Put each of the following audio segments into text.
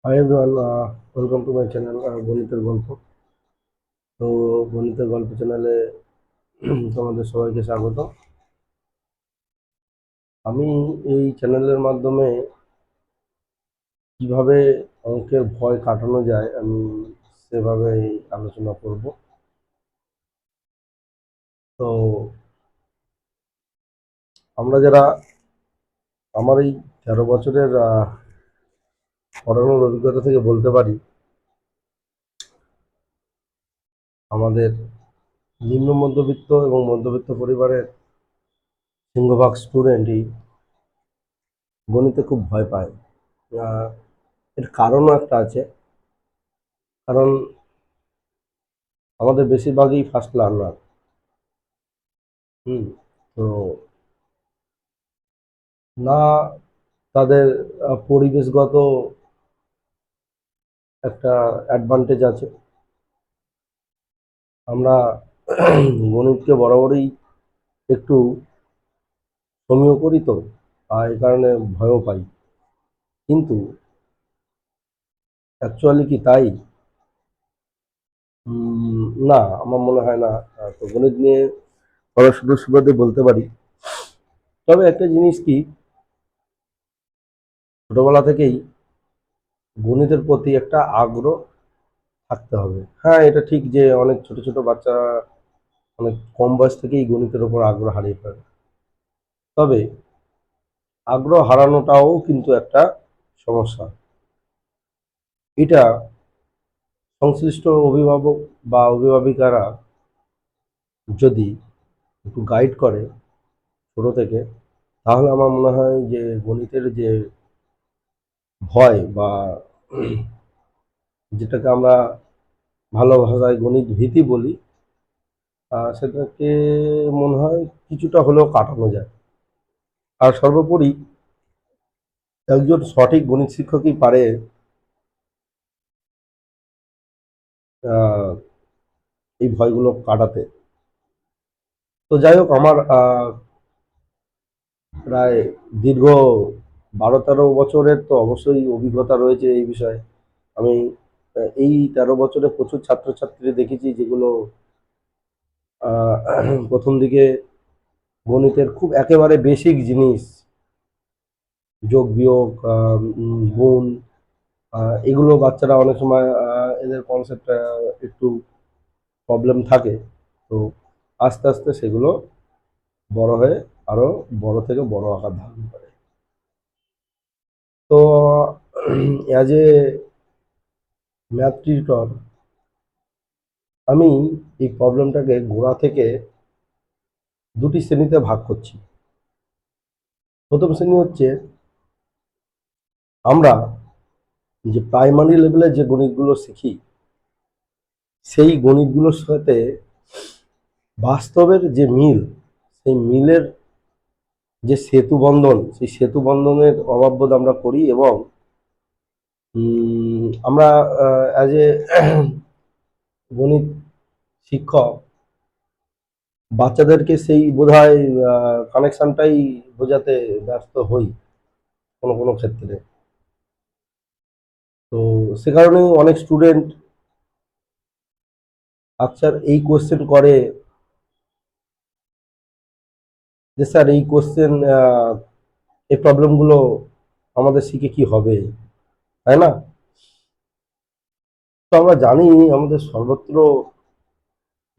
Hi everyone, welcome to my channel গণিতের গল্প। তো গণিতের গল্প চ্যানেলে তোমাদের সবাইকে স্বাগত। আমি এই চ্যানেলের মাধ্যমে কিভাবে অঙ্কের ভয় কাটানো যায় আমি সেভাবে আলোচনা করব। তো আমরা যারা আমার এই 13 বছরের পড়ানোর অভিজ্ঞতা থেকে বলতে পারি, আমাদের নিম্ন মধ্যবিত্ত এবং মধ্যবিত্ত পরিবারের সিংহভাগ স্টুডেন্টই গণিতে খুব ভয় পায়। আহ, এর কারণও একটা আছে। কারণ আমাদের বেশিরভাগই ফার্স্ট লার্নার। হুম। তো না, তাদের পরিবেশগত একটা অ্যাডভান্টেজ আছে। আমরা গণিতকে বরাবরই একটু সমীহ করি, তো এই কারণে ভয়ও পাই। কিন্তু অ্যাকচুয়ালি কি তাই? না, আমার মনে হয় না। তো গণিত নিয়ে পড়াশোনার সুবাদে বলতে পারি। তবে একটা জিনিস কি, ছোটবেলা থেকেই গণিতের প্রতি একটা আগ্রহ থাকতে হবে। হ্যাঁ, এটা ঠিক যে অনেক ছোট ছোট বাচ্চারা অনেক কম বয়স থেকেই গণিতের উপর আগ্রহ হারিয়ে ফেলে। তবে আগ্রহ হারানোটাও কিন্তু একটা সমস্যা। এটা সংশ্লিষ্ট অভিভাবক বা অভিভাবিকারা যদি একটু গাইড করে ছোট থেকে, তাহলে আমার মনে হয় যে গণিতের যে ভয় বা যেটাকে আমরা ভালো ভাষায় গণিত ভীতি বলি, সেটাকে মনে হয় কিছুটা হলেও কাটানো যায়। আর সর্বোপরি একজন সঠিক গণিত শিক্ষকই পারে আহ, এই ভয়গুলো কাটাতে। তো যাই হোক, আমার প্রায় দীর্ঘ 12-13 বছরের তো অবশ্যই অভিজ্ঞতা রয়েছে এই বিষয়ে। আমি এই 13 বছরে প্রচুর ছাত্রছাত্রী দেখেছি যেগুলো প্রথম দিকে গণিতের খুব একেবারে বেসিক জিনিস, যোগ বিয়োগ, গুণ, এগুলো বাচ্চারা অনেক সময় এদের কনসেপ্ট একটু প্রবলেম থাকে। তো আস্তে আস্তে সেগুলো বড় হয়ে আরো বড় থেকে বড় আকার ধারণ করে। তো অ্যাজ এ ম্যাথ টিউটর আমি এই প্রবলেমটাকে গোড়া থেকে দুটি শ্রেণীতে ভাগ করছি। প্রথম শ্রেণী হচ্ছে আমরা যে প্রাইমারি লেভেলে যে গণিতগুলো শিখি, সেই গণিতগুলোর সাথে বাস্তবের যে মিল, সেই মিলের যে সেতু বন্ধন, সেই সেতু বন্ধনের অভাববোধ আমরা করি। এবং আমরা অ্যাজ এ গণিত শিক্ষক বাচ্চাদেরকে সেই বোধহয় কানেকশনটাই বোঝাতে ব্যস্ত হই কোনো কোনো ক্ষেত্রে। তো সে কারণেই অনেক স্টুডেন্ট আচ্ছা এই কোশ্চেন করে যে স্যার এই কোশ্চেন, এই প্রবলেমগুলো আমাদের শিখে কি হবে, তাই না? তো আমরা জানি আমাদের সর্বত্র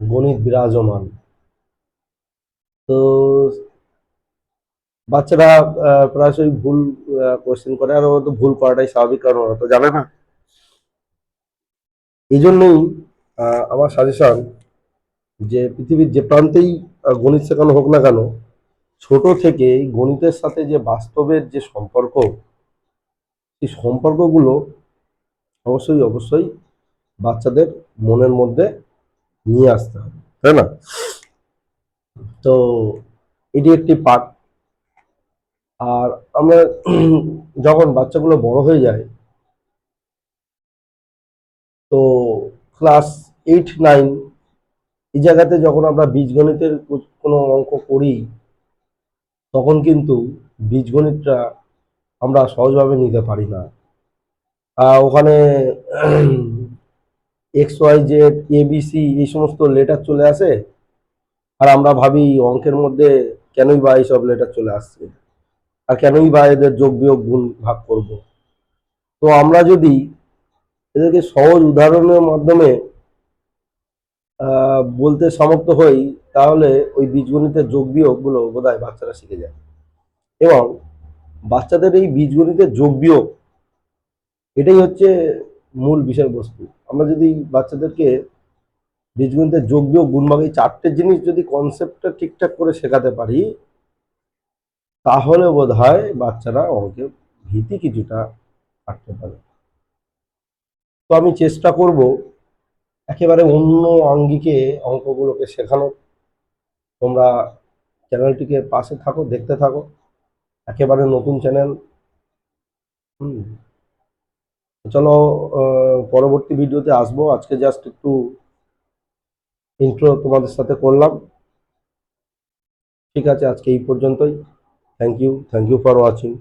গণিত বিরাজমান। তো বাচ্চারা প্রায়শই ভুল কোশ্চেন করে, আর ওরা তো ভুল করাটাই স্বাভাবিক, কারণ ওরা তো জানে না। এই জন্যই আমার সাজেশন যে পৃথিবীর যে প্রান্তেই গণিত শেখানো হোক না কেন, ছোট থেকে গণিতের সাথে যে বাস্তবের যে সম্পর্ক, এই সম্পর্কগুলো অবশ্যই অবশ্যই বাচ্চাদের মনের মধ্যে নিয়ে আসতে হবে, তাই না? তো এটি একটি পার্ট। আর আমরা যখন বাচ্চাগুলো বড় হয়ে যায়, তো ক্লাস 8-9 এই জায়গাতে যখন আমরা বীজগণিতের কোনো অঙ্ক করি, তখন কিন্তু বীজগণিতটা আমরা সহজভাবে নিতে পারি না। ওখানে এক্স ওয়াই জেড এবিসি এই সমস্ত লেটার চলে আসে, আর আমরা ভাবি অঙ্কের মধ্যে কেনই বা এইসব লেটার চলে আসছে, আর কেনই বা এদের যোগ বিয়োগ গুণ ভাগ করব। তো আমরা যদি এদেরকে সহজ উদাহরণের মাধ্যমে বলতে সমর্থ হই, তাহলে ওই বীজগণিতের যোগ বিয়োগ গুলো বোধহয় বাচ্চারা শিখে যায়। এবং বাচ্চাদের এই বীজগণিতের যোগ বিয়োগ এটাই হচ্ছে মূল বিষয়বস্তু। আমরা যদি বাচ্চাদেরকে বীজগণিতের যোগ বিয়োগ গুণ ভাগ এই চারটে জিনিস যদি কনসেপ্টটা ঠিকঠাক করে শেখাতে পারি, তাহলে বোধহয় বাচ্চারা অঙ্কের ভীতি কিছুটা কাটতে পারে। তো আমি চেষ্টা করব একেবারে অন্য আঙ্গিকে অঙ্কগুলোকে শেখানোর। তোমরা চ্যানেলটিকে পাশে থাকো, দেখতে থাকো, একেবারে নতুন চ্যানেল। হুম। চলো, পরবর্তী ভিডিওতে আসবো। আজকে জাস্ট একটু ইন্ট্রো তোমাদের সাথে করলাম। ঠিক আছে, আজকে এই পর্যন্তই। Thank you for watching.